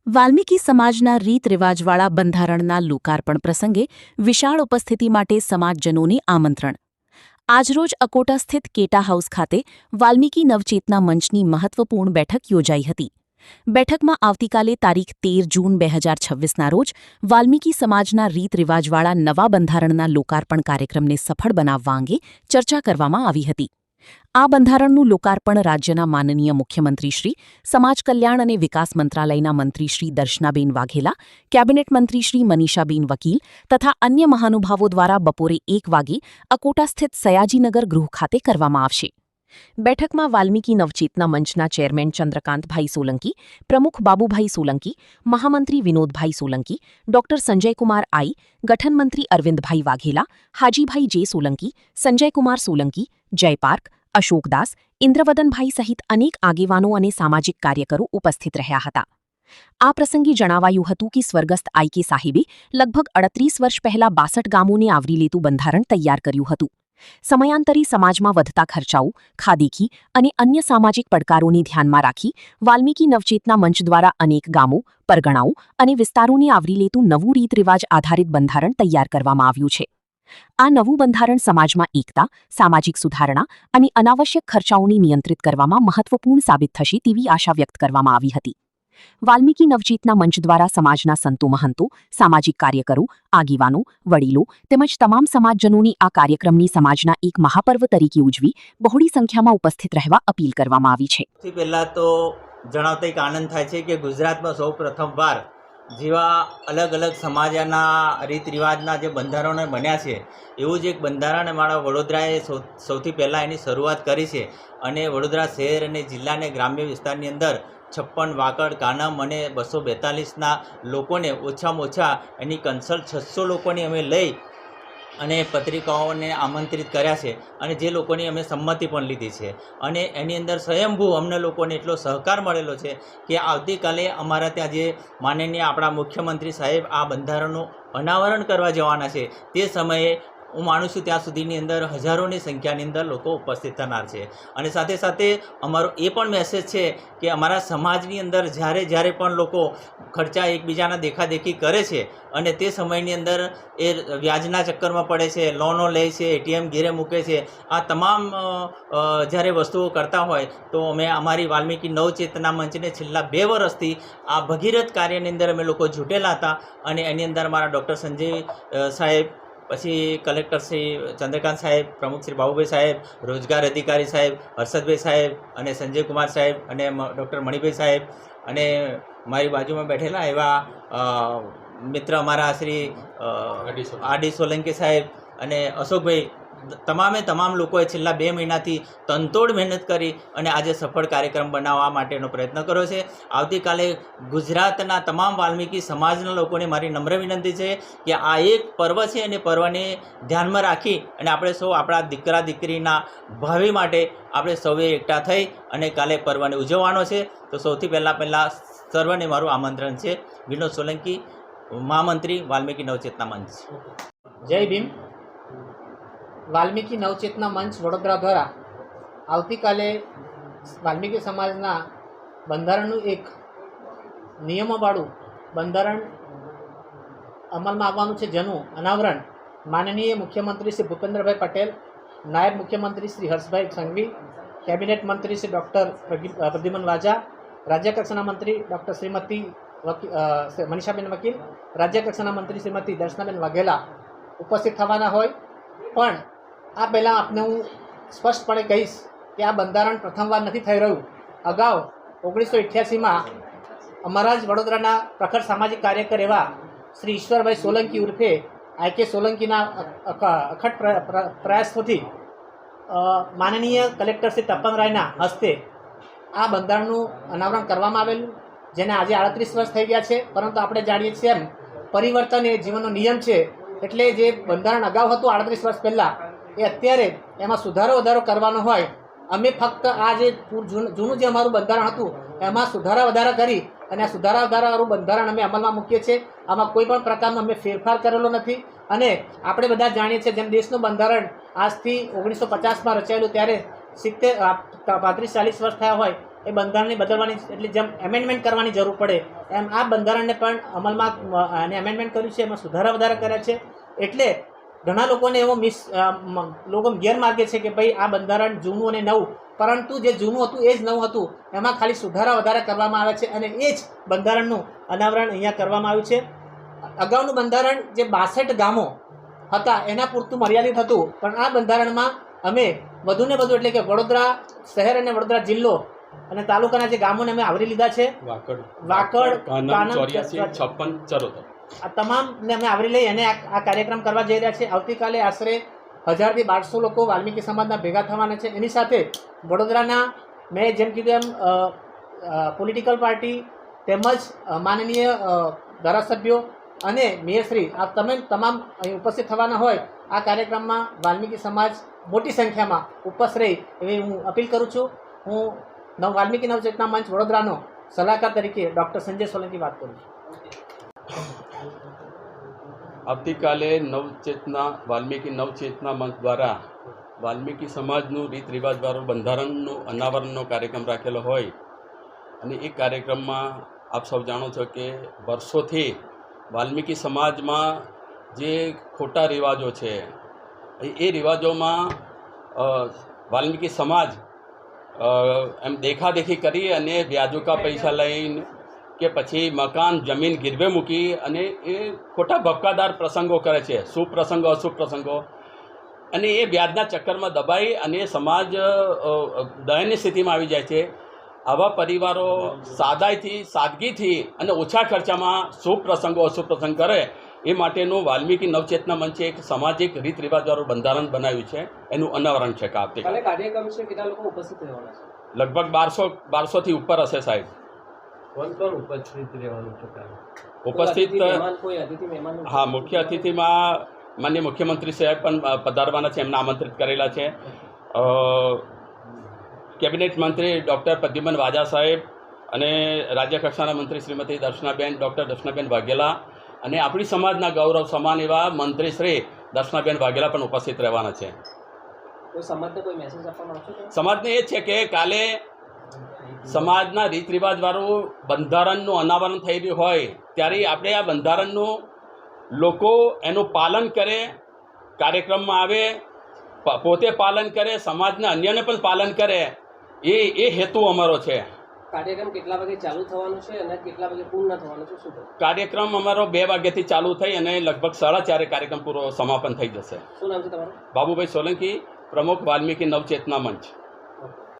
વાલ્મીકી સમાજના રીત રિવાજવાળા બંધારણના લોકાર્પણ પ્રસંગે વિશાળ ઉપસ્થિતિ માટે સમાજજનોને આમંત્રણ. આજરોજ અકોટા સ્થિત કેટા હાઉસ ખાતે વાલ્મીકી નવચેતના મંચની મહત્વપૂર્ણ બેઠક યોજાઈ હતી. બેઠકમાં આવતીકાલે તારીખ 13 જૂન 2026ના રોજ વાલ્મીકી સમાજના રીત રિવાજવાળા નવા બંધારણના લોકાર્પણ કાર્યક્રમને સફળ બનાવવા અંગે ચર્ચા કરવામાં આવી હતી. આ બંધારણનું લોકાર્પણ રાજ્યના માનનીય મુખ્યમંત્રીશ્રી, સમાજ કલ્યાણ અને વિકાસ મંત્રાલયના મંત્રીશ્રી દર્શનાબેન વાઘેલા, કેબિનેટ મંત્રીશ્રી મનીષાબેન વકીલ તથા અન્ય મહાનુભાવો દ્વારા બપોરે 1 વાગે અકોટા સ્થિત સયાજીનગર ગૃહ ખાતે કરવામાં આવશે. બેઠકમાં વાલ્મીકી નવચેતના મંચના ચેરમેન ચંદ્રકાંતભાઈ સોલંકી, પ્રમુખ બાબુભાઈ સોલંકી, મહામંત્રી વિનોદભાઈ સોલંકી, ડોક્ટર સંજયકુમાર આઈ, ગઠનમંત્રી અરવિંદભાઈ વાઘેલા, હાજીભાઈ જે સોલંકી, સંજયકુમાર સોલંકી, જયપાર્ક, અશોકદાસ, ઇન્દ્રવદનભાઈ સહિત અનેક આગેવાનો અને સામાજિક કાર્યકરો ઉપસ્થિત રહ્યા હતા. આ પ્રસંગે જણાવાયું હતું કે સ્વર્ગસ્થ આઈ.કે. સાહેબે લગભગ 38 વર્ષ પહેલા 62 ગામોને આવરી લેતું બંધારણ તૈયાર કર્યું હતું. સમયાંતરે સમાજમાં વધતા ખર્ચાઓ, ખાદેકી અને અન્ય સામાજિક પડકારોને ધ્યાનમાં રાખી વાલ્મીકી નવચેતના મંચ દ્વારા અનેક ગામો, પરગણાઓ અને વિસ્તારોને આવરી લેતું નવું રીત રિવાજ આધારિત બંધારણ તૈયાર કરવામાં આવ્યું છે. આ નવું બંધારણ સમાજમાં એકતા, સામાજિક સુધારણા અને અનાવશ્યક ખર્ચાઓને નિયંત્રિત કરવામાં મહત્વપૂર્ણ સાબિત થશે તેવી આશા વ્યક્ત કરવામાં આવી હતી. વાલ્મીકી નવચેતના મંચ દ્વારા સમાજના સંતો મહંતો, સામાજિક કાર્યકરો, આગેવાનો, વડીલો તેમજ તમામ સમાજજનોની આ કાર્યક્રમની સમાજના એક મહાપર્વ તરીકે ઉજવી બહોળી સંખ્યામાં ઉપસ્થિત રહેવા અપીલ કરવામાં આવી છે. સૌથી પહેલાં તો જણાવતા એક આનંદ થાય છે કે ગુજરાતમાં સૌ પ્રથમવાર જેવા અલગ અલગ સમાજના રીત રિવાજના જે બંધારણો બન્યા છે એવું જ એક બંધારણ અમારા વડોદરાએ સૌથી પહેલાં એની શરૂઆત કરી છે. અને વડોદરા શહેર અને જિલ્લા અને ગ્રામ્ય વિસ્તારની અંદર 56 વાકડ, કાનમ અને 242ના લોકોને ઓછામાં ઓછા એની કન્સલ્ટ 600 લોકોની અમે લઈ અને પત્રિકાઓને આમંત્રિત કર્યા છે અને જે લોકોની અમે સંમતિ પણ લીધી છે. અને એની અંદર સ્વયંભૂ અમને લોકોને એટલો સહકાર મળેલો છે કે આવતીકાલે અમારા ત્યાં જે માનનીય આપણા મુખ્યમંત્રી સાહેબ આ બંધારણનું અનાવરણ કરવા જવાના છે તે સમયે હું માનું છું ત્યાં સુધીની અંદર હજારોની સંખ્યાની અંદર લોકો ઉપસ્થિત થનાર છે. અને સાથે સાથે અમારો એ પણ મેસેજ છે કે અમારા સમાજની અંદર જ્યારે પણ લોકો ખર્ચા એકબીજાના દેખાદેખી કરે છે અને તે સમયની અંદર એ વ્યાજના ચક્કરમાં પડે છે, લોનો લે છે, એટીએમ ઘેરે મૂકે છે, આ તમામ જ્યારે વસ્તુઓ કરતા હોય તો અમે અમારી વાલ્મીકી નવચેતના મંચને છેલ્લા 2 વર્ષથી આ ભગીરથ કાર્યની અંદર અમે લોકો જોટેલા હતા. અને એની અંદર અમારા ડૉક્ટર સંજય સાહેબ, પછી કલેક્ટર શ્રી ચંદ્રકાંત સાહેબ, પ્રમુખ શ્રી બાબુભાઈ સાહેબ, રોજગાર અધિકારી સાહેબ હર્ષદભાઈ સાહેબ અને સંજયકુમાર સાહેબ અને ડૉક્ટર મણિભાઈ સાહેબ અને મારી બાજુમાં બેઠેલા એવા મિત્ર અમારા શ્રી આર.ડી. સોલંકી સાહેબ અને અશોકભાઈ, તમામ લોકોએ છેલ્લા 2 મહિનાથી તનતોડ મહેનત કરી અને આજે સફળ કાર્યક્રમ બનાવવા માટેનો પ્રયત્ન કર્યો છે. આવતીકાલે ગુજરાતના તમામ વાલ્મીકી સમાજના લોકોને મારી નમ્ર વિનંતી છે કે આ એક પર્વ છે અને પર્વને ધ્યાનમાં રાખી અને આપણે સૌ આપણા દીકરા દીકરીના ભાવિ માટે આપણે સૌએ એકઠા થઈ અને કાલે પર્વને ઉજવવાનો છે. તો સૌથી પહેલાં સર્વને મારું આમંત્રણ છે. વિનોદ સોલંકી, મહામંત્રી, વાલ્મીકી નવચેતના મંચ. જય ભીમ. વાલ્મીકી નવચેતના મંચ વડોદરા દ્વારા આવતીકાલે વાલ્મીકી સમાજના બંધારણનું એક નિયમોવાળું બંધારણ અમલમાં આવવાનું છે, જેનું અનાવરણ માનનીય મુખ્યમંત્રી શ્રી ભૂપેન્દ્રભાઈ પટેલ, નાયબ મુખ્યમંત્રી શ્રી હર્ષભાઈ સંઘવી, કેબિનેટ મંત્રી શ્રી ડૉક્ટર પ્રદ્યુમન વાજા, રાજ્યકક્ષાના મંત્રી ડૉક્ટર શ્રીમતી મનીષાબેન વકીલ, રાજ્યકક્ષાના મંત્રી શ્રીમતી દર્શનાબેન વાઘેલા ઉપસ્થિત થવાના હોય. પણ આ પહેલાં આપને હું સ્પષ્ટપણે કહીશ કે આ બંધારણ પ્રથમવાર નથી થઈ રહ્યું. અગાઉ 1988માં અમારા જ વડોદરાના પ્રખર સામાજિક કાર્યકર એવા શ્રી ઈશ્વરભાઈ સોલંકી ઉર્ફે આઈ.કે. સોલંકીના અખંડ પ્રયાસોથી માનનીય કલેક્ટર શ્રી તપનરાયના હસ્તે આ બંધારણનું અનાવરણ કરવામાં આવેલું, જેને આજે 38 વર્ષ થઈ ગયા છે. પરંતુ આપણે જાણીએ છીએ એમ પરિવર્તન એ જીવનનો નિયમ છે. એટલે જે બંધારણ અગાઉ હતું 38 વર્ષ પહેલાં, એ અત્યારે એમાં વધારો કરવાનો હોય. અમે ફક્ત આ જે જૂનું જે અમારું બંધારણ હતું એમાં વધારા કરી અને આ વધારાવાળું બંધારણ અમે અમલમાં મૂકીએ છીએ. આમાં કોઈ પણ પ્રકારનો અમે ફેરફાર કરેલો નથી. અને આપણે બધા જાણીએ છીએ જેમ દેશનું બંધારણ આજથી 1950માં રચાયેલું ત્યારે 35-40 વર્ષ થયા હોય એ બંધારણને બદલવાની, એટલે જેમ એમેન્ડમેન્ટ કરવાની જરૂર પડે એમ આ બંધારણને પણ અમલમાં અને એમેન્ડમેન્ટ કર્યું છે, એમાં સુધારા વધારા કર્યા છે. એટલે ઘણા લોકોને એવો લોકો ગેરમાર્ગે છે કે ભાઈ આ બંધારણ જૂનું અને નવું, પરંતુ જે જૂનું હતું એ જ નવું હતું, એમાં ખાલી સુધારા વધારા કરવામાં આવે છે અને એ જ બંધારણનું અનાવરણ અહીંયા કરવામાં આવ્યું છે. અગાઉનું બંધારણ જે 62 ગામો હતા એના પૂરતું મર્યાદિત હતું, પણ આ બંધારણમાં અમે વધુને વધુ, એટલે કે વડોદરા શહેર અને વડોદરા જિલ્લો અને તાલુકાના જે ગામોને અમે આવરી લીધા છે, વાકડ, કાનમ, 56, 74 આ તમામને અમે આવરી લઈ અને આ કાર્યક્રમ કરવા જઈ રહ્યા છે. આવતીકાલે આશરે 1000 થી 1200 લોકો વાલ્મીકી સમાજના ભેગા થવાના છે. એની સાથે વડોદરાના મેં જેમ કીધું એમ પોલિટિકલ પાર્ટી તેમજ માનનીય ધારાસભ્યો અને મેયરશ્રી આ તમામ અહીં ઉપસ્થિત થવાના હોય. આ કાર્યક્રમમાં વાલ્મીકી સમાજ મોટી સંખ્યામાં ઉપસ્થિત રહી એવી હું અપીલ કરું છું. હું વાલ્મીકી નવચેતના મંચ વડોદરાનો સલાહકાર તરીકે ડૉક્ટર સંજય સોલંકી વાત કરું છું. આવતીકાલે વાલ્મીકી નવચેતના મંચ દ્વારા વાલ્મીકી સમાજનું રીત રિવાજવાળું બંધારણનું અનાવરણનો કાર્યક્રમ રાખેલો હોય અને એ કાર્યક્રમમાં આપ સૌ જાણો છો કે વર્ષોથી વાલ્મીકી સમાજમાં જે ખોટા રિવાજો છે એ રિવાજોમાં વાલ્મીકી સમાજ એમ દેખાદેખી કરી અને વ્યાજુકા પૈસા લઈને કે પછી મકાન જમીન ગીરવે મૂકી અને એ ખોટા ભપકાદાર પ્રસંગો કરે છે, શુભ પ્રસંગો અશુભ પ્રસંગો, અને એ વ્યાજના ચક્કરમાં દબાઈ અને સમાજ દયનીય સ્થિતિમાં આવી જાય છે. આવા પરિવારો સાદગીથી અને ઓછા ખર્ચામાં શુભ પ્રસંગો અશુભ પ્રસંગ કરે એ માટેનું વાલ્મીકી નવચેતના મંચે એક સામાજિક રીત રિવાજવાળું બંધારણ બનાવ્યું છે. એનું અનાવરણ છે. કાર્યક્રમ છે, કેટલા લોકો ઉપસ્થિત રહેવાના છે? લગભગ 1200થી ઉપર હશે સાહેબ. કોણ ઉપસ્થિત રહેવાનું છે? ઉપસ્થિત કોઈ અતિથિ મહેમાન? હા, મુખ્ય અતિથિમાં માનનીય મુખ્યમંત્રી સાહેબ પણ પધારવાના છે, એમને આમંત્રિત કરેલા છે. કેબિનેટ મંત્રી ડૉક્ટર પ્રદ્યુમન વાજા સાહેબ અને રાજ્ય કક્ષાના મંત્રી શ્રીમતી ડૉક્ટર દર્શનાબેન વાઘેલા અને આપણી સમાજના ગૌરવ સમાન એવા મંત્રી શ્રી દર્શનાબેન વાઘેલા પણ ઉપસ્થિત રહેવાના છે. સમાજને કોઈ મેસેજ આપવાનો છે? સમાજને એ છે કે કાલે સમાજના રીત રિવાજવાળું બંધારણનું અનાવરણ થઈ રહ્યું હોય ત્યારે આપણે આ બંધારણનું લોકો એનું પાલન કરે, કાર્યક્રમમાં આવે, પોતે પાલન કરે, સમાજના અન્યને પણ પાલન કરે, એ હેતુ અમારો છે. કાર્યક્રમ કેટલા વાગે ચાલુ થવાનું છે અને કેટલા વાગે પૂર્ણ થવાનું છે? શું કાર્યક્રમ અમારો 2 વાગ્યાથી ચાલુ થઈ અને લગભગ 4:30 કાર્યક્રમ પૂરો સમાપન થઈ જશે. શું નામ છે તમારું? બાબુભાઈ સોલંકી, પ્રમુખ વાલ્મીકી નવચેતના મંચ.